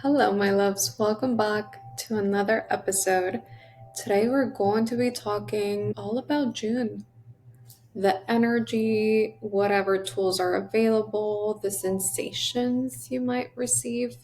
Hello, my loves. Welcome back to another episode. Today, we're going to be talking all about June, the energy, whatever tools are available, the sensations you might receive.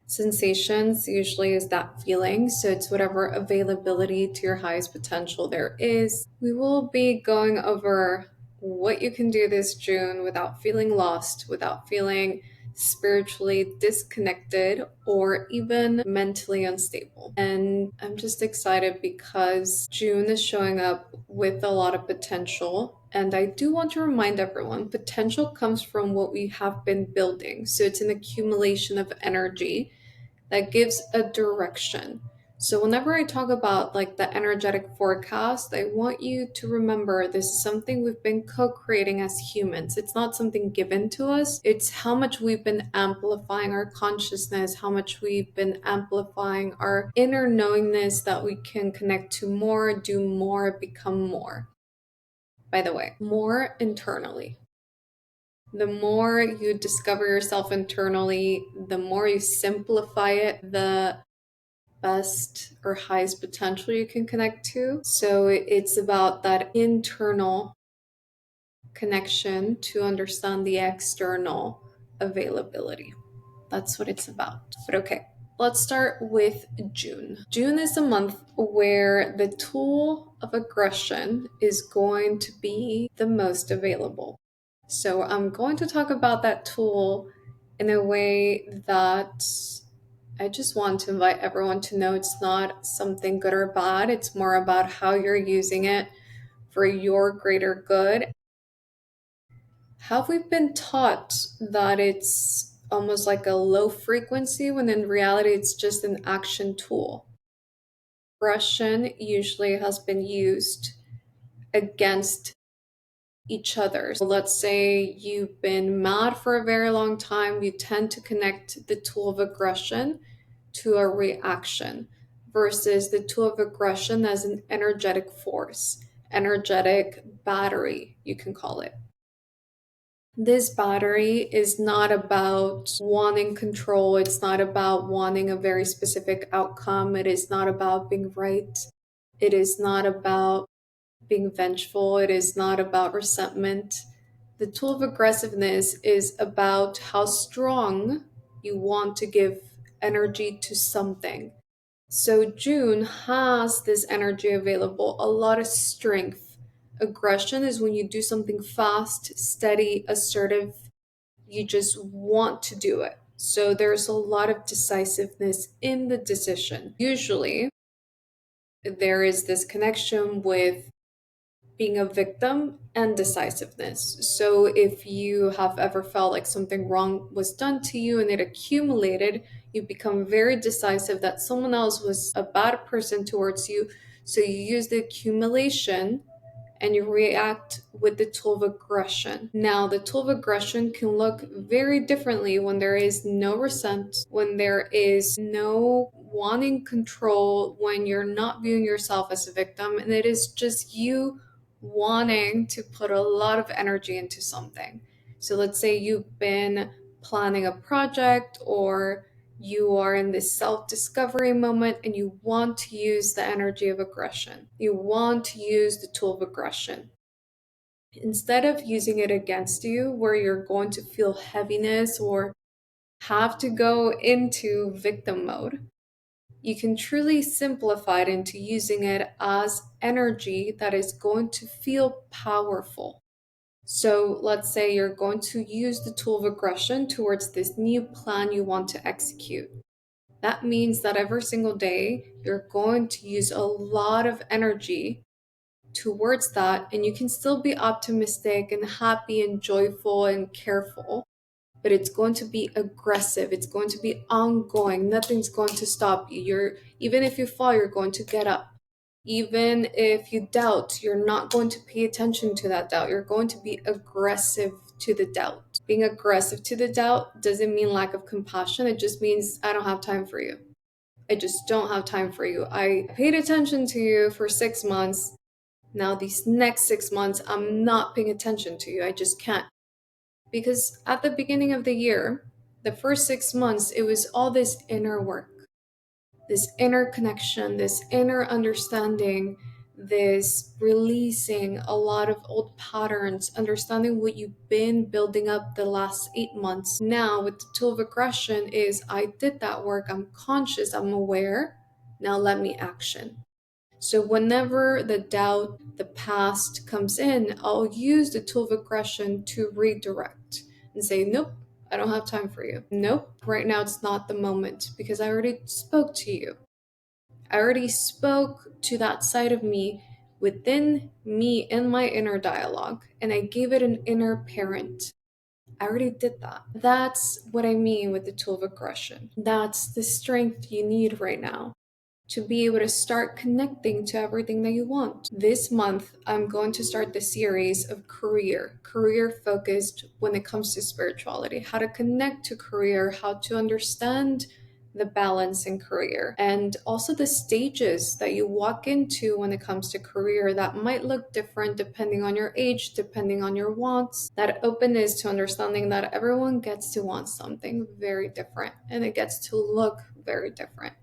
Sensations usually is that feeling, so it's whatever availability to your highest potential there is. We will be going over what you can do this June without feeling lost, without feeling spiritually disconnected or even mentally unstable. And I'm just excited because June is showing up with a lot of potential. And I do want to remind everyone potential comes from what we have been building. So it's an accumulation of energy that gives a direction. So whenever I talk about like the energetic forecast, I want you to remember this is something we've been co-creating as humans. It's not something given to us. It's how much we've been amplifying our consciousness, how much we've been amplifying our inner knowingness that we can connect to more, do more, become more. By the way, more internally. The more you discover yourself internally, the more you simplify it, the best or highest potential you can connect to. So it's about that internal connection to understand the external availability. That's what it's about. But okay, let's start with June. June is a month where the tool of aggression is going to be the most available. So I'm going to talk about that tool in a way that I just want to invite everyone to know it's not something good or bad. It's more about how you're using it for your greater good. Have we been taught that it's almost like a low frequency when in reality it's just an action tool? Aggression usually has been used against each other. So let's say you've been mad for a very long time, you tend to connect the tool of aggression to a reaction versus the tool of aggression as an energetic force, energetic battery, you can call it. This battery is not about wanting control. It's not about wanting a very specific outcome. It is not about being right. It is not about being vengeful. It is not about resentment. The tool of aggressiveness is about how strong you want to give energy to something. So June has this energy available, a lot of strength. Aggression is when you do something fast, steady, assertive. You just want to do it. So there's a lot of decisiveness in the decision. Usually, there is this connection with being a victim and decisiveness. So if you have ever felt like something wrong was done to you and it accumulated, you become very decisive that someone else was a bad person towards you. So you use the accumulation and you react with the tool of aggression. Now, the tool of aggression can look very differently when there is no resent, when there is no wanting control, when you're not viewing yourself as a victim, and it is just you wanting to put a lot of energy into something. So let's say you've been planning a project or you are in this self discovery moment and you want to use the energy of aggression. You want to use the tool of aggression. Instead of using it against you, where you're going to feel heaviness or have to go into victim mode, you can truly simplify it into using it as energy that is going to feel powerful. So let's say you're going to use the tool of aggression towards this new plan you want to execute. That means that every single day you're going to use a lot of energy towards that, and you can still be optimistic and happy and joyful and careful, but it's going to be aggressive. It's going to be ongoing. Nothing's going to stop you. Even if you fall, you're going to get up. Even if you doubt, you're not going to pay attention to that doubt. You're going to be aggressive to the doubt. Being aggressive to the doubt doesn't mean lack of compassion. It just means I don't have time for you. I just don't have time for you. I paid attention to you for 6 months. Now, these next 6 months, I'm not paying attention to you. I just can't. Because at the beginning of the year, The first 6 months, it was all this inner work, this inner connection, this inner understanding, this releasing a lot of old patterns, understanding what you've been building up the last 8 months. Now, with the tool of aggression, is I did that work, I'm conscious, I'm aware. Now, let me action. So, whenever the doubt, the past comes in, I'll use the tool of aggression to redirect and say, nope, I don't have time for you. Nope, right now it's not the moment because I already spoke to you. I already spoke to that side of me within me in my inner dialogue, and I gave it an inner parent. I already did that. That's what I mean with the tool of aggression. That's the strength you need right now to be able to start connecting to everything that you want. This month, I'm going to start the series of career focused when it comes to spirituality, how to connect to career, how to understand the balance in career, and also the stages that you walk into when it comes to career that might look different depending on your age, depending on your wants. That openness to understanding that everyone gets to want something very different and it gets to look very different.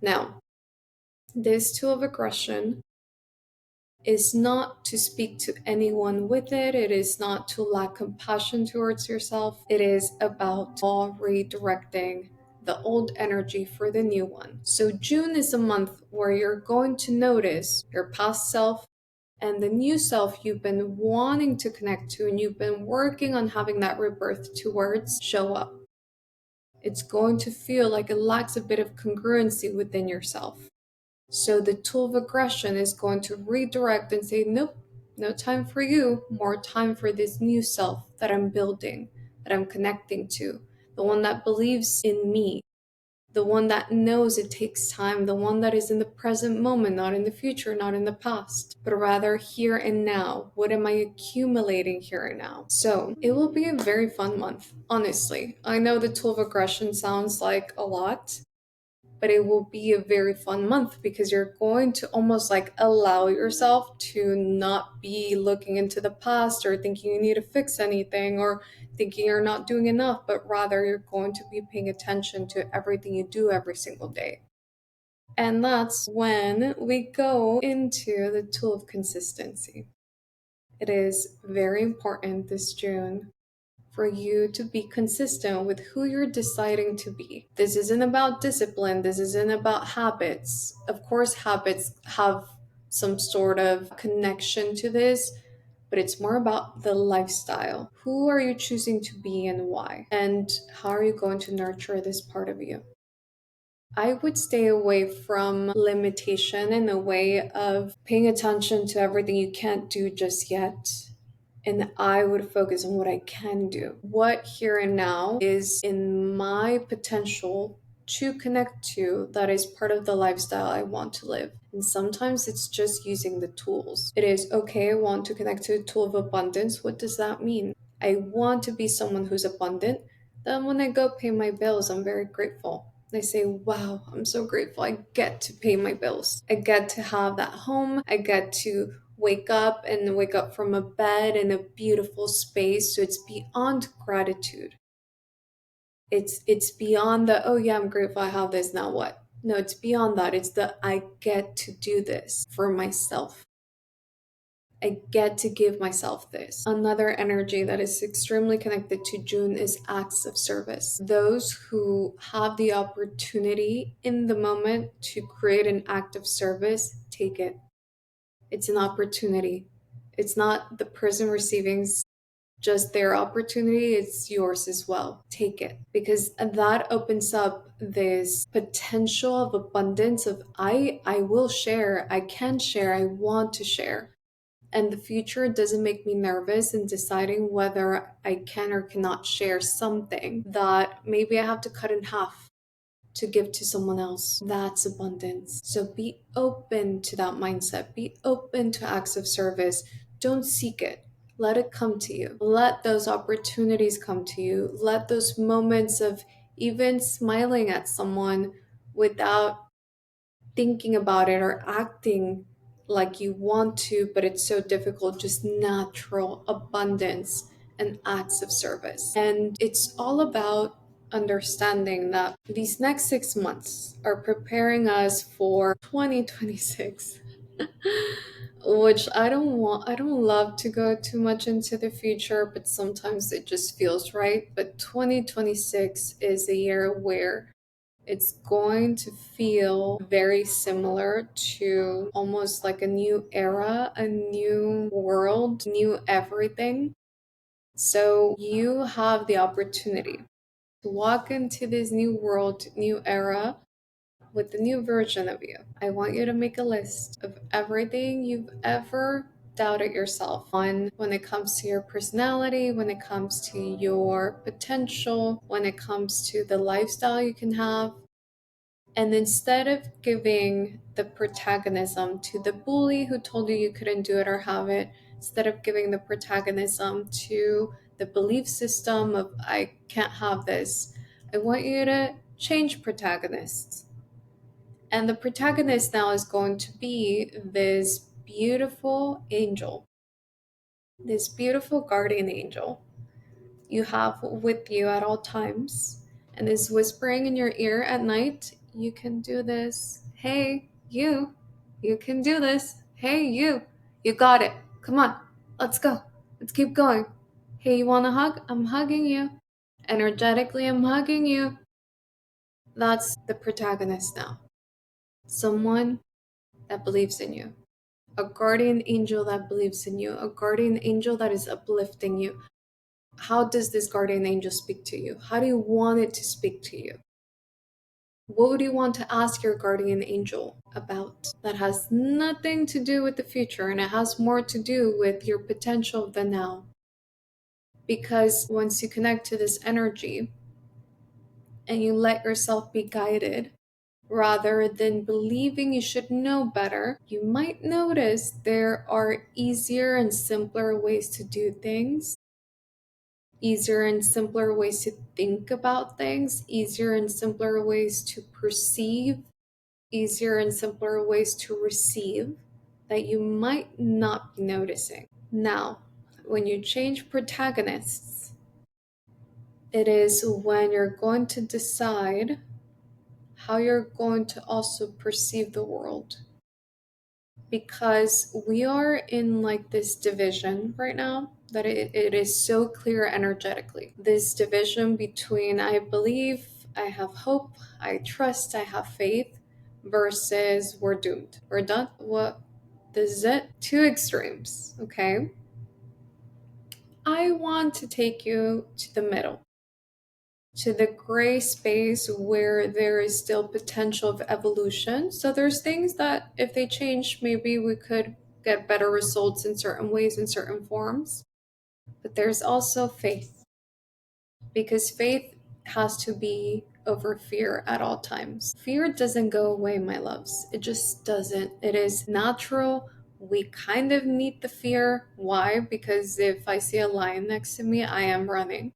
Now, this tool of aggression is not to speak to anyone with it. It is not to lack compassion towards yourself. It is about all redirecting the old energy for the new one. So June is a month where you're going to notice your past self and the new self you've been wanting to connect to and you've been working on having that rebirth towards show up. It's going to feel like it lacks a bit of congruency within yourself. So the tool of aggression is going to redirect and say, nope, no time for you, more time for this new self that I'm building, that I'm connecting to, the one that believes in me, the one that knows it takes time, the one that is in the present moment, not in the future, not in the past, but rather here and now. What am I accumulating here and now? So it will be a very fun month, honestly. I know the tool of aggression sounds like a lot, but it will be a very fun month because you're going to almost like allow yourself to not be looking into the past or thinking you need to fix anything or thinking you're not doing enough, but rather you're going to be paying attention to everything you do every single day. And that's when we go into the tool of consistency. It is very important this June for you to be consistent with who you're deciding to be. This isn't about discipline. This isn't about habits. Of course, habits have some sort of connection to this, but it's more about the lifestyle. Who are you choosing to be and why? And how are you going to nurture this part of you? I would stay away from limitation in the way of paying attention to everything you can't do just yet, and I would focus on what I can do. What here and now is in my potential to connect to that is part of the lifestyle I want to live. And sometimes it's just using the tools. It is okay, I want to connect to a tool of abundance. What does that mean? I want to be someone who's abundant. Then when I go pay my bills, I'm very grateful. I say, wow, I'm so grateful. I get to pay my bills. I get to have that home. I get to wake up from a bed in a beautiful space. So it's beyond gratitude. It's beyond the, oh yeah, I'm grateful I have this, now what? No, it's beyond that. It's the I get to do this for myself. I get to give myself this. Another energy that is extremely connected to June is acts of service. Those who have the opportunity in the moment to create an act of service, take it. It's an opportunity. It's not the person receiving just their opportunity, it's yours as well. Take it because that opens up this potential of abundance of I will share, I can share, I want to share. And the future doesn't make me nervous in deciding whether I can or cannot share something that maybe I have to cut in half to give to someone else. That's abundance. So be open to that mindset. Be open to acts of service. Don't seek it. Let it come to you. Let those opportunities come to you. Let those moments of even smiling at someone without thinking about it or acting like you want to, but it's so difficult, just natural abundance and acts of service. And it's all about understanding that these next 6 months are preparing us for 2026. Which I don't love to go too much into the future, but sometimes it just feels right. But 2026 is a year where it's going to feel very similar to almost like a new era, a new world, new everything. So you have the opportunity to walk into this new world, new era with the new version of you. I want you to make a list of everything you've ever doubted yourself on when it comes to your personality, when it comes to your potential, when it comes to the lifestyle you can have. And instead of giving the protagonism to the bully who told you you couldn't do it or have it, instead of giving the protagonism to the belief system of I can't have this, I want you to change protagonists. And the protagonist now is going to be this beautiful angel, this beautiful guardian angel you have with you at all times, and is whispering in your ear at night, you can do this. Hey, you can do this. Hey, you got it. Come on, let's go. Let's keep going. Hey, you want a hug? I'm hugging you. Energetically, I'm hugging you. That's the protagonist now. Someone that believes in you. A guardian angel that believes in you. A guardian angel that is uplifting you. How does this guardian angel speak to you? How do you want it to speak to you? What would you want to ask your guardian angel about that has nothing to do with the future and it has more to do with your potential of the now? Because once you connect to this energy and you let yourself be guided, rather than believing you should know better, you might notice there are easier and simpler ways to do things, easier and simpler ways to think about things, easier and simpler ways to perceive, easier and simpler ways to receive that you might not be noticing. Now, when you change protagonists, it is when you're going to decide how you're going to also perceive the world. Because we are in like this division right now that it is so clear energetically. This division between I believe, I have hope, I trust, I have faith, versus we're doomed. We're done. What? This is it? Two extremes, okay? I want to take you to the middle, to the gray space where there is still potential of evolution. So there's things that if they change, maybe we could get better results in certain ways, in certain forms. But there's also faith, because faith has to be over fear at all times. Fear doesn't go away, my loves. It just doesn't. It is natural. We kind of need the fear. Why? Because if I see a lion next to me, I am running.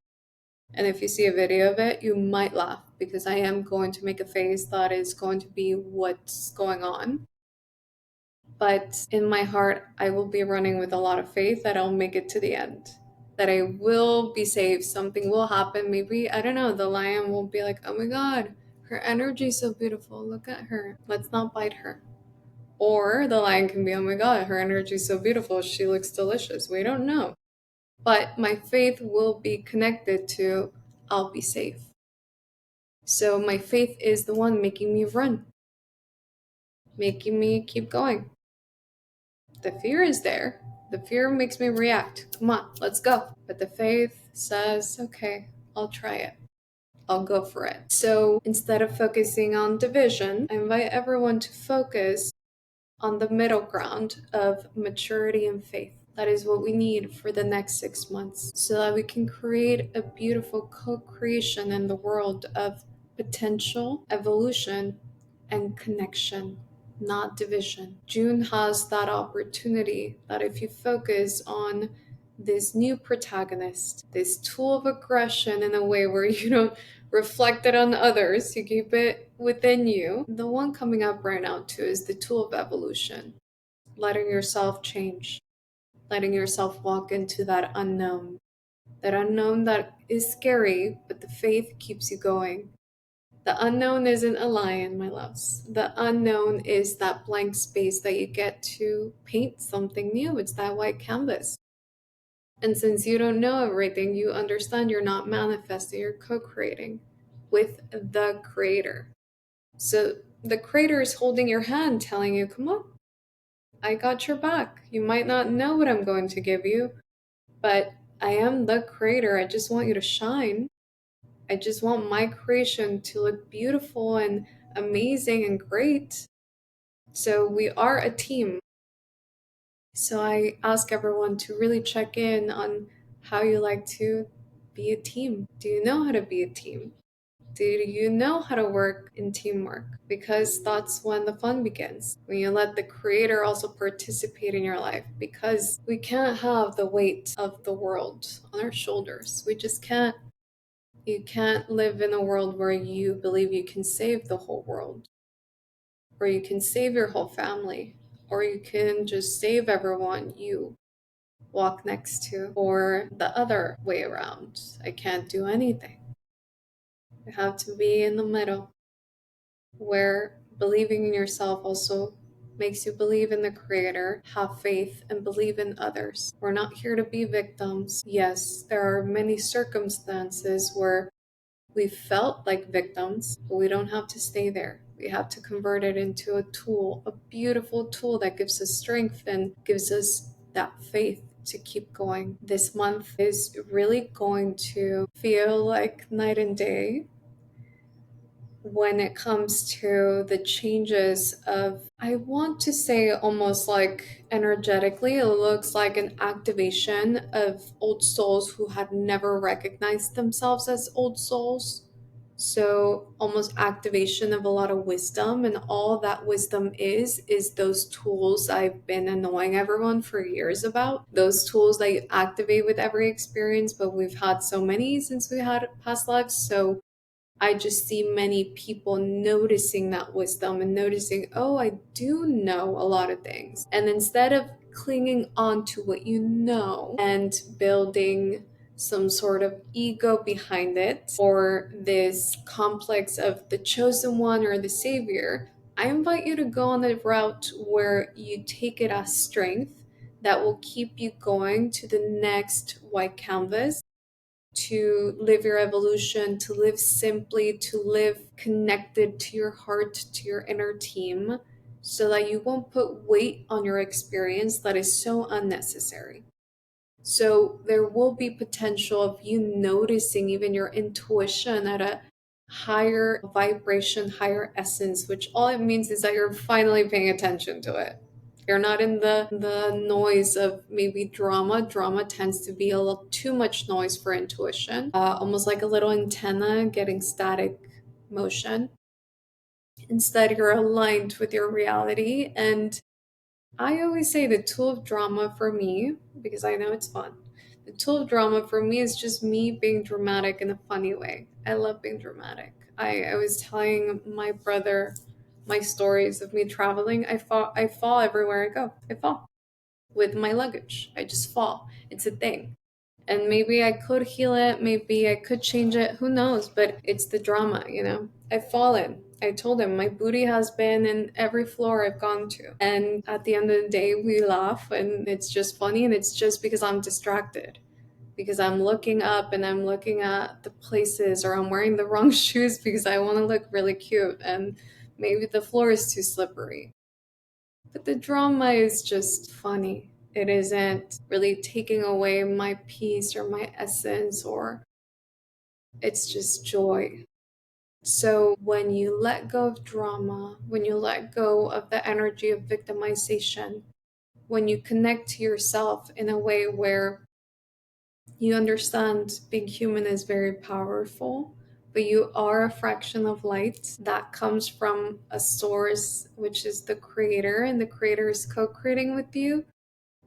And if you see a video of it, you might laugh because I am going to make a face that is going to be what's going on. But in my heart, I will be running with a lot of faith that I'll make it to the end, that I will be saved. Something will happen. Maybe, I don't know, the lion will be like, oh my God, her energy is so beautiful. Look at her. Let's not bite her. Or the lion can be, oh my God, her energy is so beautiful. She looks delicious. We don't know. But my faith will be connected to I'll be safe. So my faith is the one making me run, making me keep going. The fear is there. The fear makes me react. Come on, let's go. But the faith says, okay, I'll try it. I'll go for it. So instead of focusing on division, I invite everyone to focus on the middle ground of maturity and faith. That is what we need for the next 6 months so that we can create a beautiful co-creation in the world of potential, evolution, and connection, not division. June has that opportunity that if you focus on this new protagonist, this tool of aggression in a way where you don't reflect it on others, you keep it within you. The one coming up right now too is the tool of evolution, letting yourself change, letting yourself walk into that unknown, That unknown that is scary, but the faith keeps you going. The unknown isn't a lion, my loves. The unknown is that blank space that you get to paint something new. It's that white canvas. And since you don't know everything, you understand you're not manifesting, you're co creating with the creator. So the creator is holding your hand, telling you, come on, I got your back. You might not know what I'm going to give you, but I am the creator. I just want you to shine. I just want my creation to look beautiful and amazing and great. So we are a team. So I ask everyone to really check in on how you like to be a team. Do you know how to be a team? Do you know how to work in teamwork? Because that's when the fun begins. When you let the creator also participate in your life. Because we can't have the weight of the world on our shoulders. We just can't. You can't live in a world where you believe you can save the whole world, or you can save your whole family, or you can just save everyone you walk next to, or the other way around. I can't do anything. You have to be in the middle, where believing in yourself also makes you believe in the creator, have faith, and believe in others. We're not here to be victims. Yes, there are many circumstances where we felt like victims, but we don't have to stay there. We have to convert it into a tool, a beautiful tool that gives us strength and gives us that faith to keep going. This month is really going to feel like night and day when it comes to the changes of, I want to say almost like energetically, it looks like an activation of old souls who had never recognized themselves as old souls. So almost activation of a lot of wisdom, and all that wisdom is those tools I've been annoying everyone for years about. Those tools that you activate with every experience, but we've had so many since we had past lives. So I just see many people noticing that wisdom and noticing, oh, I do know a lot of things. And instead of clinging on to what you know and building some sort of ego behind it, or this complex of the chosen one or the savior, I invite you to go on a route where you take it as strength that will keep you going to the next white canvas, to live your evolution, to live simply, to live connected to your heart, to your inner team, so that you won't put weight on your experience that is so unnecessary. So there will be potential of you noticing even your intuition at a higher vibration, higher essence, which all it means is that you're finally paying attention to it. You're not in the noise of maybe drama. Drama tends to be a little too much noise for intuition, almost like a little antenna getting static motion. Instead, you're aligned with your reality. And I always say the tool of drama for me, because I know it's fun, the tool of drama for me is just me being dramatic in a funny way. I love being dramatic. I was telling my brother my stories of me traveling. I fall everywhere I go. I fall with my luggage. I just fall. It's a thing. And maybe I could heal it, maybe I could change it, who knows? But it's the drama, you know? I've fallen. I told him my booty has been in every floor I've gone to. And at the end of the day, we laugh and it's just funny. And it's just because I'm distracted, because I'm looking up and I'm looking at the places, or I'm wearing the wrong shoes because I want to look really cute. And maybe the floor is too slippery. But the drama is just funny. It isn't really taking away my peace or my essence, or it's just joy. So when you let go of drama, when you let go of the energy of victimization, when you connect to yourself in a way where you understand being human is very powerful, but you are a fraction of light that comes from a source, which is the creator, and the creator is co-creating with you.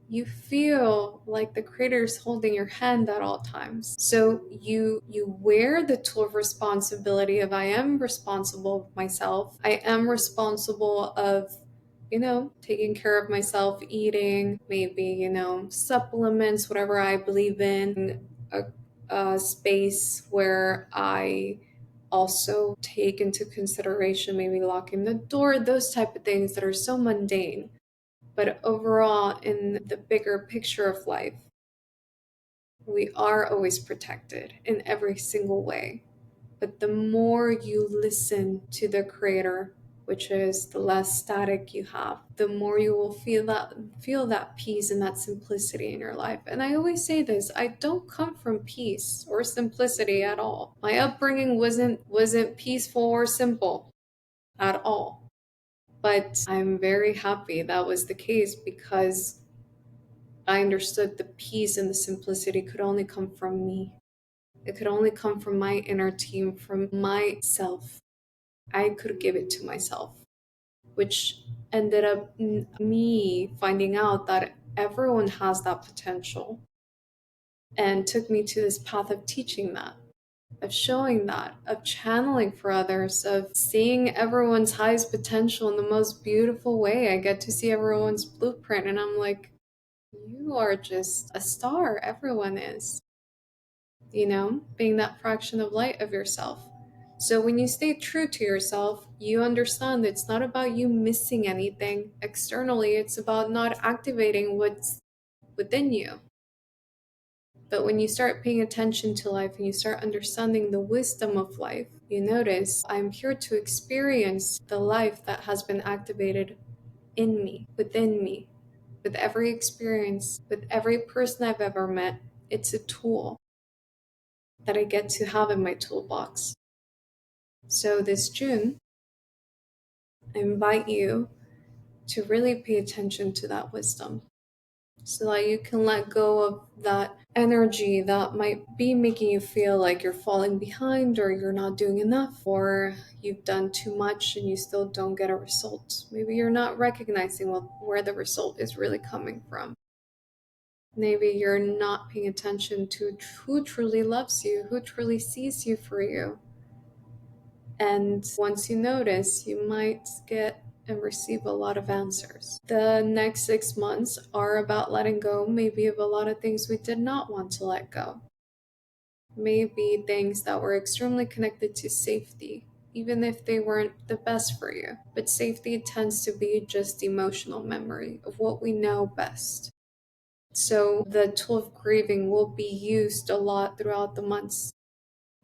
You feel like the creator is holding your hand at all times. So you wear the tool of responsibility of, I am responsible of myself. I am responsible of, taking care of myself, eating, maybe, supplements, whatever I believe in, a space where I also take into consideration maybe locking the door, those type of things that are so mundane. But overall, in the bigger picture of life, we are always protected in every single way. But the more you listen to the creator, which is the less static you have, the more you will feel that peace and that simplicity in your life. And I always say this, I don't come from peace or simplicity at all. My upbringing wasn't peaceful or simple at all. But I'm very happy that was the case, because I understood the peace and the simplicity could only come from me. It could only come from my inner team, from myself. I could give it to myself, which ended up me finding out that everyone has that potential, and took me to this path of teaching that, of showing that, of channeling for others, of seeing everyone's highest potential in the most beautiful way. I get to see everyone's blueprint, and I'm like, you are just a star. Everyone is, being that fraction of light of yourself. So when you stay true to yourself, you understand it's not about you missing anything externally, it's about not activating what's within you. But when you start paying attention to life and you start understanding the wisdom of life, you notice I'm here to experience the life that has been activated in me, within me, with every experience, with every person I've ever met. It's a tool that I get to have in my toolbox. So this June, I invite you to really pay attention to that wisdom, so that you can let go of that energy that might be making you feel like you're falling behind, or you're not doing enough, or you've done too much and you still don't get a result. Maybe you're not recognizing where the result is really coming from. Maybe you're not paying attention to who truly loves you, who truly sees you for you. And once you notice, you might get and receive a lot of answers. The next 6 months are about letting go, maybe, of a lot of things we did not want to let go. Maybe things that were extremely connected to safety, even if they weren't the best for you. But safety tends to be just emotional memory of what we know best. So the tool of grieving will be used a lot throughout the months,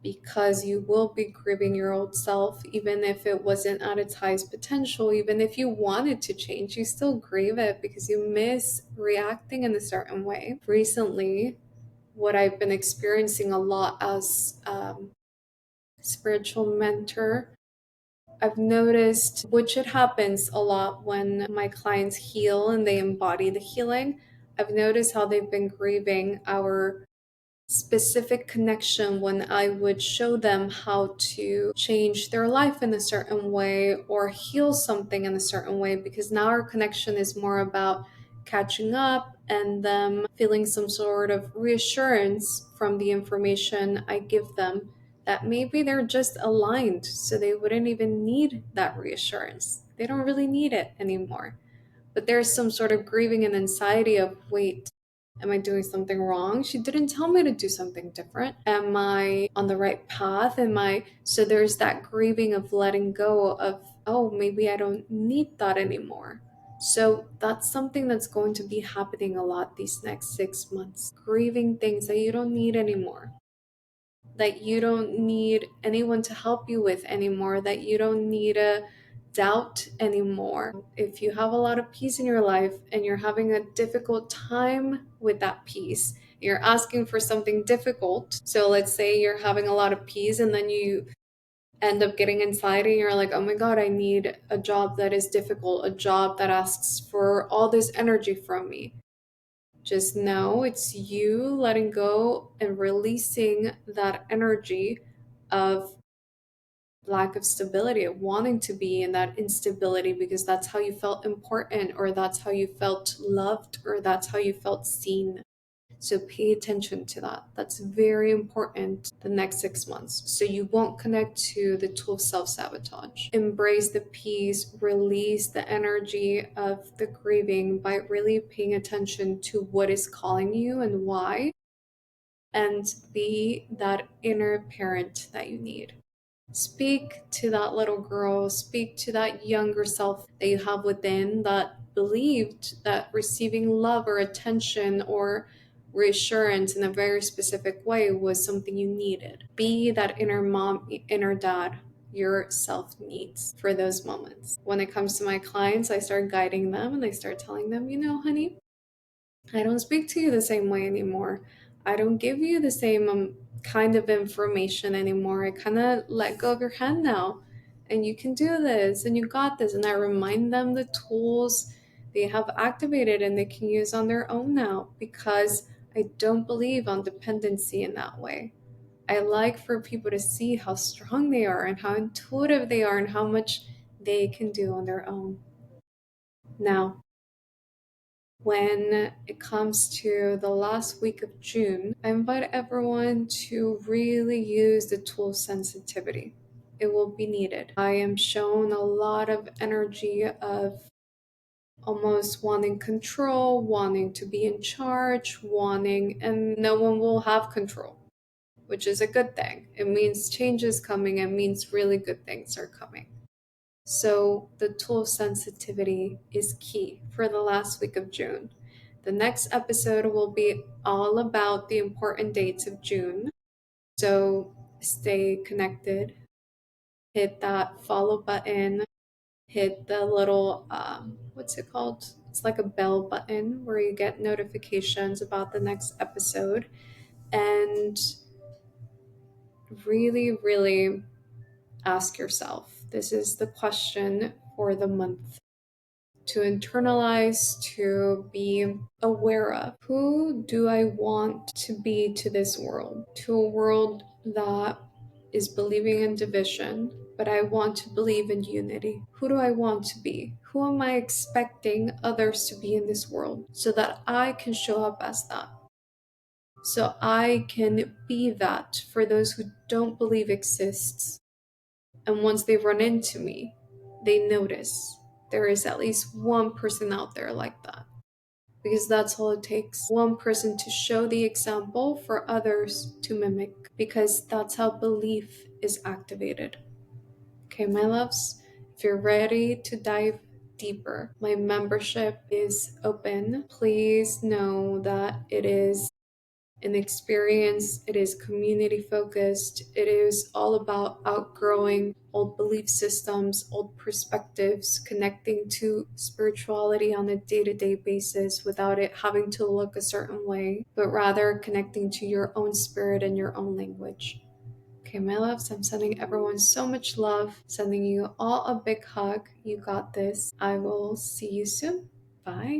because you will be grieving your old self, even if it wasn't at its highest potential. Even if you wanted to change, you still grieve it because you miss reacting in a certain way. Recently, what I've been experiencing a lot as spiritual mentor, I've noticed, which it happens a lot when my clients heal and they embody the healing, I've noticed how they've been grieving our specific connection when I would show them how to change their life in a certain way or heal something in a certain way, because now our connection is more about catching up and them feeling some sort of reassurance from the information I give them, that maybe they're just aligned, so they wouldn't even need that reassurance. They don't really need it anymore. But there's some sort of grieving and anxiety of, wait, am I doing something wrong? She didn't tell me to do something different. Am I on the right path? So there's that grieving of letting go of, oh, maybe I don't need that anymore. So that's something that's going to be happening a lot these next 6 months. Grieving things that you don't need anymore, that you don't need anyone to help you with anymore, that you don't need a doubt anymore. If you have a lot of peace in your life and you're having a difficult time with that peace, you're asking for something difficult. So let's say you're having a lot of peace and then you end up getting anxiety and you're like, oh my God, I need a job that is difficult, a job that asks for all this energy from me. Just know it's you letting go and releasing that energy of lack of stability, of wanting to be in that instability because that's how you felt important, or that's how you felt loved, or that's how you felt seen. So pay attention to that. That's very important the next 6 months, so you won't connect to the tool of self-sabotage. Embrace the peace, release the energy of the grieving by really paying attention to what is calling you and why. and be that inner parent that you need. Speak to that little girl, speak to that younger self that you have within that believed that receiving love or attention or reassurance in a very specific way was something you needed. Be that inner mom, inner dad yourself needs for those moments. When it comes to my clients, I start guiding them and I start telling them, honey, I don't speak to you the same way anymore. I don't give you the same kind of information anymore. I kind of let go of your hand now. And you can do this and you got this. And I remind them the tools they have activated and they can use on their own now because I don't believe on dependency in that way. I like for people to see how strong they are and how intuitive they are and how much they can do on their own. Now, when it comes to the last week of June, I invite everyone to really use the tool sensitivity. It will be needed. I am shown a lot of energy of almost wanting control, wanting to be in charge, and no one will have control, which is a good thing. It means change is coming, it means really good things are coming. So the tool sensitivity is key for the last week of June. The next episode will be all about the important dates of June. So stay connected, hit that follow button, hit the little, what's it called? It's like a bell button where you get notifications about the next episode. And really, really ask yourself, this is the question for the month, to internalize, to be aware of. Who do I want to be to this world? To a world that is believing in division, but I want to believe in unity. Who do I want to be? Who am I expecting others to be in this world so that I can show up as that? So I can be that for those who don't believe exists. And once they run into me, they notice there is at least one person out there like that. Because that's all it takes. One person to show the example for others to mimic. Because that's how belief is activated. Okay, my loves, if you're ready to dive deeper, my membership is open. Please know that it is an experience, it is community focused, it is all about outgrowing old belief systems, old perspectives, connecting to spirituality on a day-to-day basis without it having to look a certain way, but rather connecting to your own spirit and your own language. Okay, my loves, I'm sending everyone so much love, sending you all a big hug. You got this. I will see you soon. Bye.